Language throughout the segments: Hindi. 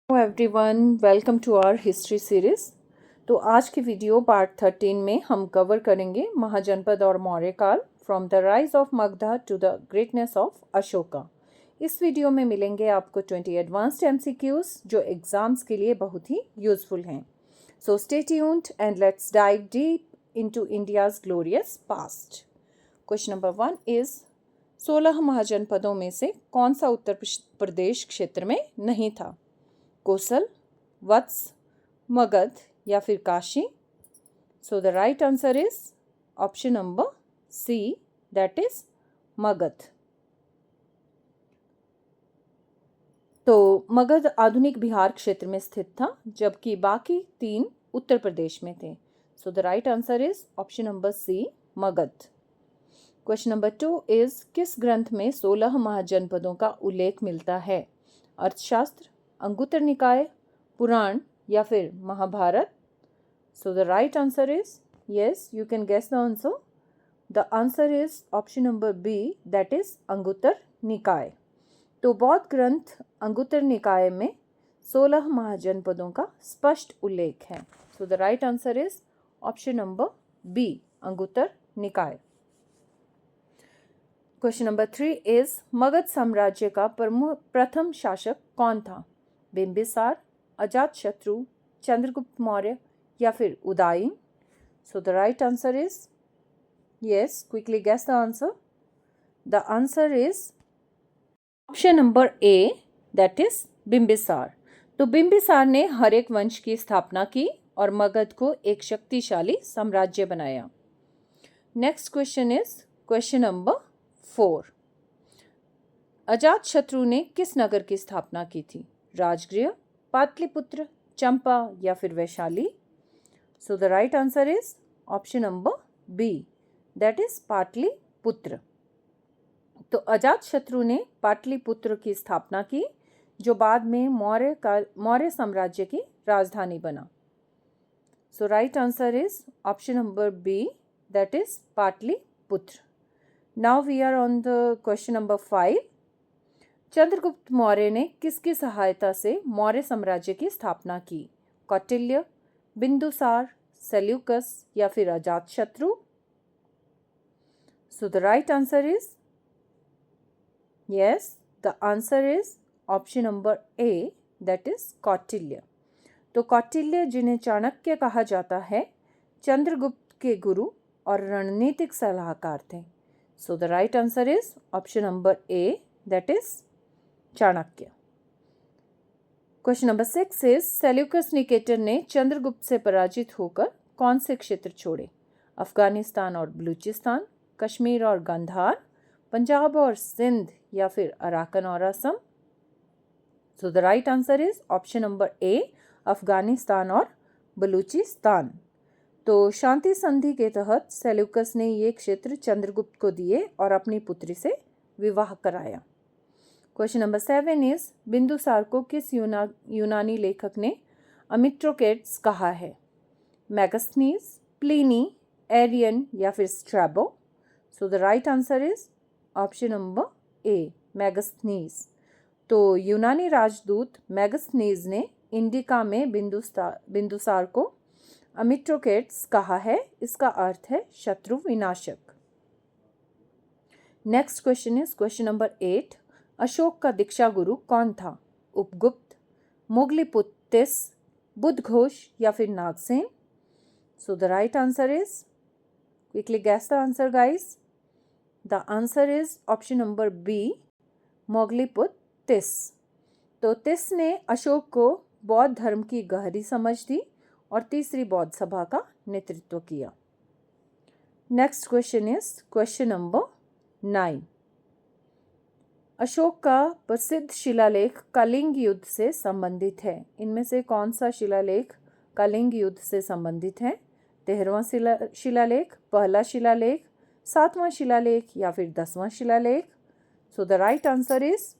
Hello everyone, welcome to our history series. तो आज की वीडियो पार्ट 13 में हम कवर करेंगे महाजनपद और मौर्य काल, from the rise of Magadha to the greatness of Ashoka. इस वीडियो में मिलेंगे आपको 20 एडवांस्ड एमसीक्यूज जो एग्जाम्स के लिए बहुत ही यूजफुल हैं। So stay tuned and let's dive deep into India's glorious past. Question number 1 is 16 महाजनपदों में से कौन सा उत्तर प्रदेश क्षेत्र में नहीं था? कोसल, वत्स, मगध या फिर Kashi? So the right answer is option number C, that is Magadh. तो मगध आधुनिक बिहार क्षेत्र में स्थित था, जबकि बाकी 3 उत्तर प्रदेश में थे। So the right answer is option number C, Magadh. Question number 2 is किस ग्रंथ में 16 महाजनपदों का उल्लेख मिलता है? अर्थशास्त्र, अंगुत्तर निकाय, पुराण या फिर Mahabharat? So the right answer is, yes, you can guess the answer. The answer is option number B, that is Anguttar Nikaya. तो बौद्ध ग्रंथ अंगुत्तर निकाय में 16 महाजनपदों का स्पष्ट उल्लेख है। So the right answer is option number B, Anguttara Nikaya. Question number 3 is Magadh साम्राज्य का प्रथम शासक कौन था? बिंबिसार, अजातशत्रु, चंद्रगुप्त मौर्य या फिर Udayan? So the right answer is, yes, quickly guess the answer. The answer is option number A, that is Bimbisara. तो बिंबिसार ने हरेक वंश की स्थापना की और मगध को एक शक्तिशाली साम्राज्य बनाया। Next question is question number 4। Ajatashatru ने किस नगर की स्थापना की थी? राजगृह, पाटलिपुत्र, चंपा या फिर Vaishali? So the right answer is option number B, that is Pataliputra. तो अजातशत्रु ने पाटलिपुत्र की स्थापना की, जो बाद में मौर्य साम्राज्य की राजधानी बना। So right answer is option number B, that is Pataliputra. Now we are on the question number 5। Chandragupta Maurya ने किसकी सहायता से मौर्य साम्राज्य की स्थापना की? कौटिल्य, बिंदुसार, सेल्यूकस या फिर अजातशत्रु? सो the right answer is, yes, the answer is option number A, that is Kautilya. तो कौटिल्य, जिन्हें चाणक्य कहा जाता है, चंद्रगुप्त के गुरु और रणनीतिक सलाहकार थे। So the right answer is option number A, that is Chanakya. Question number 6 is Seleucus Nicator ने चंद्रगुप्त से पराजित होकर कौन से क्षेत्र छोड़े? अफगानिस्तान और बलूचिस्तान, कश्मीर और गांधार, पंजाब और सिंध या फिर अराकन और असम? सो the right answer is option number ए, अफगानिस्तान और बलूचिस्तान। तो शांति संधि के तहत सेल्यूकस ने ये क्षेत्र चंद्रगुप्त को दिए और अपनी पुत्री से विवाह कराया। क्वेश्चन नंबर 7 इज बिंदुसार को किस यूनानी लेखक ने अमिट्रोकेट्स कहा है? मैगस्थनीज, प्लिनी, एरियन या फिर Strabo? So the right answer is option number A, Megasthenes. तो यूनानी राजदूत मैगस्थनीज ने इंडिका में बिंदुसार को अमिट्रोकेट्स कहा है। इसका अर्थ है शत्रु विनाशक। Next question is question number 8। Ashok का दीक्षा गुरु कौन था? उपगुप्त, मोगलीपुत्तिस, बुद्धघोष या फिर Nagasena? So the right answer is, quickly guess the answer guys. The answer is option number B, Moggaliputtatissa. तो तिस ने अशोक को बौद्ध धर्म की गहरी समझ दी और तीसरी बौद्ध सभा का नेतृत्व किया। Next question is question number 9। Ashok का प्रसिद्ध शिलालेख कलिंग युद्ध से संबंधित है। इनमें से कौन सा शिलालेख कलिंग युद्ध से संबंधित है? 13वां शिलालेख, पहला शिलालेख, 7वां शिलालेख या फिर 10वां शिलालेख? So the right answer is,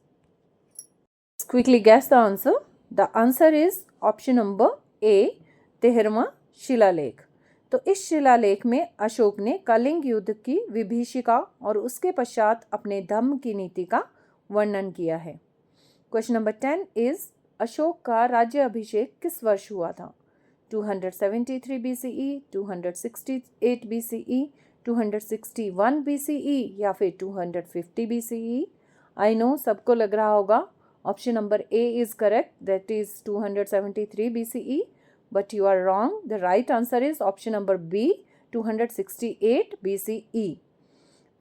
quickly guess the answer. The answer is option number A, 13वां शिलालेख। तो इस शिलालेख में अशोक ने कलिंग युद्ध की विभीषिका और उसके पश्चात अपने धम्म की नीति का वर्णन किया है। क्वेश्चन नंबर 10 इज अशोक का राज्य अभिषेक किस वर्ष हुआ था? 273 BCE, 268 BCE, 261 BCE या फिर 250 BCE? आई नो सबको लग रहा होगा option number A is correct, that is 273 BCE, but you are wrong. The right answer is option number B, 268 BCE.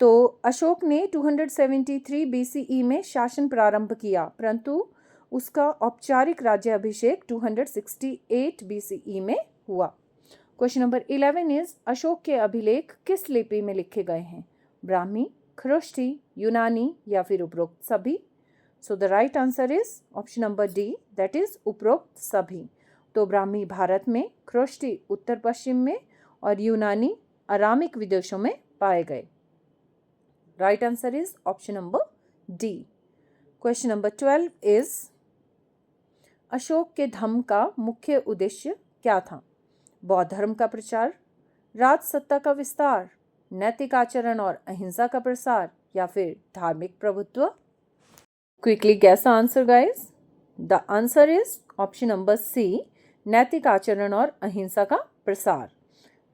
तो अशोक ने 273 BCE में शासन प्रारंभ किया, परंतु उसका औपचारिक राज्य अभिषेक 268 BCE में हुआ. क्वेश्चन नंबर 11 इज अशोक के अभिलेख किस लिपि में लिखे गए हैं? ब्राह्मी, खरोष्ठी, यूनानी या फिर उपरोक्त सभी? सो the right answer is option number D, that is उपरोक्त सभी. तो ब्राह्मी भारत में, खरोष्ठी उत्तर पश्चिम में और यूनानी अरामिक विदेशों में पाए गए. Right answer is option number D. Question number 12 is Ashok के धम्म का मुख्य उद्देश्य क्या था? बौद्ध धर्म का प्रचार, राज सत्ता का विस्तार, नैतिक आचरण और अहिंसा का प्रसार या फिर धार्मिक प्रभुत्व? Quickly guess the answer guys. The answer is option number C, नैतिक आचरण और अहिंसा का प्रसार.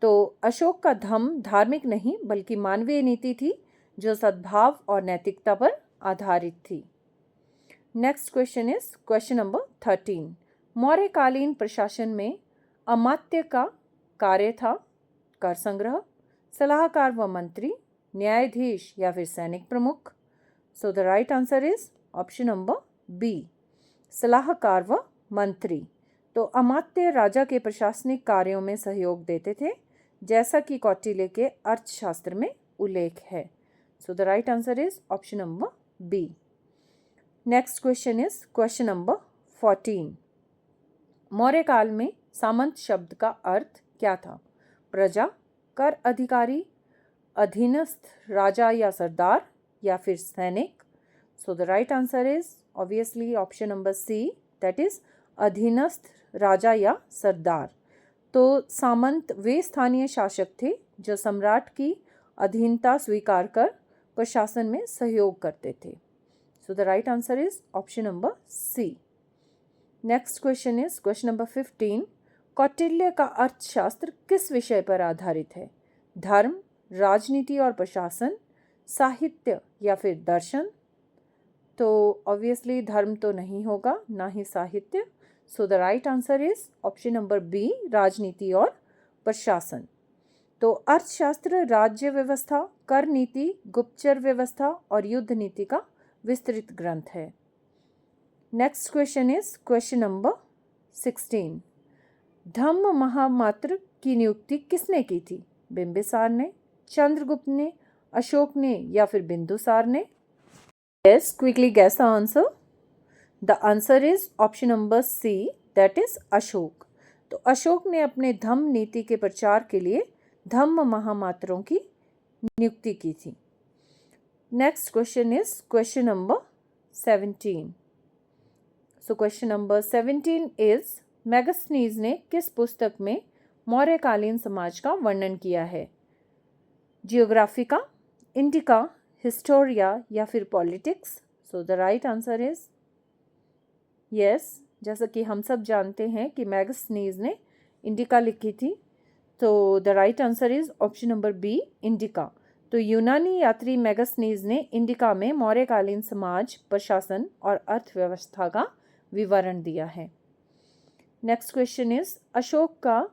तो अशोक का धम्म धार्मिक नहीं बल्कि मानवीय नीति थी जो सद्भाव और नैतिकता पर आधारित थी. Next question is question number 13. मौर्यकालीन प्रशासन में अमात्य का कार्य था कर संग्रह, सलाहकार व मंत्री, न्यायाधीश या फिर सैनिक प्रमुख? So the right answer is option number B, सलाहकार व मंत्री. तो अमात्य राजा के प्रशासनिक कार्यों में सहयोग देते थे, जैसा कि कौटिल्य के अर्थशास्त्र में उल्लेख है. So the right answer is option number B. Next question is question number 14. Maurya काल में सामंत शब्द का अर्थ क्या था? प्रजा, कर अधिकारी, अधीनस्थ राजा या सरदार या फिर सैनिक? So the right answer is obviously option number C, that is अधीनस्थ राजा या सरदार. तो सामंत वे स्थानीय शासक थे जो सम्राट की अधीनता स्वीकार कर प्रशासन में सहयोग करते थे. So the right answer is option number C. Next question is question number 15. Kautilya का अर्थशास्त्र किस विषय पर आधारित है? धर्म, राजनीति और प्रशासन, साहित्य या फिर दर्शन? तो ऑब्वियसली धर्म तो नहीं होगा, ना ही साहित्य. So the right answer is option number B, राजनीति और प्रशासन. तो अर्थशास्त्र राज्य व्यवस्था, कर नीति, गुप्तचर व्यवस्था और युद्ध नीति का विस्तृत ग्रंथ है. Next question is question number 16. धम्म महामात्र की नियुक्ति किसने की थी? बिंबिसार ने, चंद्रगुप्त ने, अशोक ने या फिर बिंदुसार ने? Yes, quickly guess the answer. The answer is option number C, that is Ashok. तो अशोक ने अपने धम्म नीति के प्रचार के लिए धम्म महामात्रों की नियुक्ति की थी. Next question is question number 17. So question number 17 is Megasthenes ने किस पुस्तक में मौर्यकालीन समाज का वर्णन किया है? जियोग्राफिका, इंडिका, हिस्टोरिया या फिर politics? So the right answer is yes, जैसा कि हम सब जानते हैं कि मैगस्थनीज ने इंडिका लिखी थी. तो the right answer is option number B, Indica. तो यूनानी यात्री मैगस्थनीज ने इंडिका में मौर्यकालीन समाज, प्रशासन और अर्थव्यवस्था का विवरण दिया है. नेक्स्ट क्वेश्चन इज अशोक का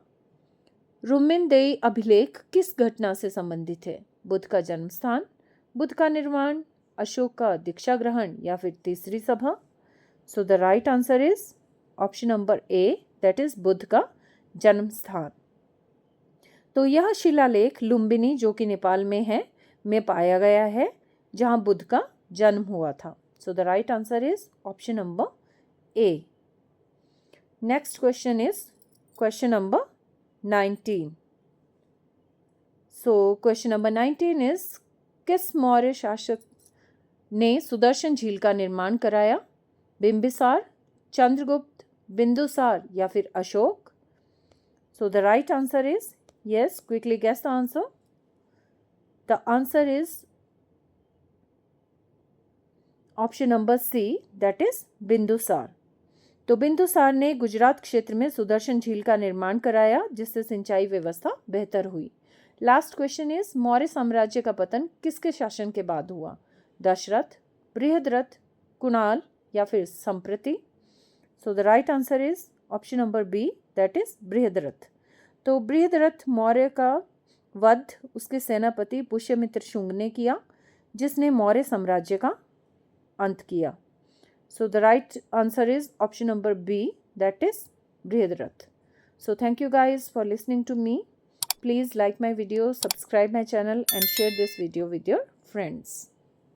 रुमिनदेई अभिलेख किस घटना से संबंधित है? बुद्ध का जन्म स्थान, बुद्ध का निर्वाण, अशोक का दीक्षा ग्रहण या फिर तीसरी सभा? सो the right answer is option number A, that is Buddha का जन्म स्थान. तो यह शिलालेख लुम्बिनी, जो कि नेपाल में है, में पाया गया है, जहां बुद्ध का जन्म हुआ था. सो the right answer is option number A. Next question is question number 19. So question number 19 is किस मौर्य शासक ने सुदर्शन झील का निर्माण कराया? बिंबिसार, चंद्रगुप्त, बिंदुसार या फिर अशोक? सो the right answer is yes, quickly guess the answer. The answer is option number C, that is Bindusara. तो बिंदुसार ने गुजरात क्षेत्र में सुदर्शन झील का निर्माण कराया, जिससे सिंचाई व्यवस्था बेहतर हुई। लास्ट क्वेश्चन इज, मौर्य साम्राज्य का पतन किसके शासन के बाद हुआ? दशरथ, बृहद्रथ, कुणाल या फिर Samprati? So the right answer is option number B, that is Brihadratha. तो बृहद्रथ मौर्य का वध उसके सेनापति पुष्यमित्र शुंग ने किया, जिसने मौर्य साम्राज्य का अंत किया। So the right answer is option number B, that is Brihadarath. So thank you guys for listening to me. Please like my video, subscribe my channel and share this video with your friends.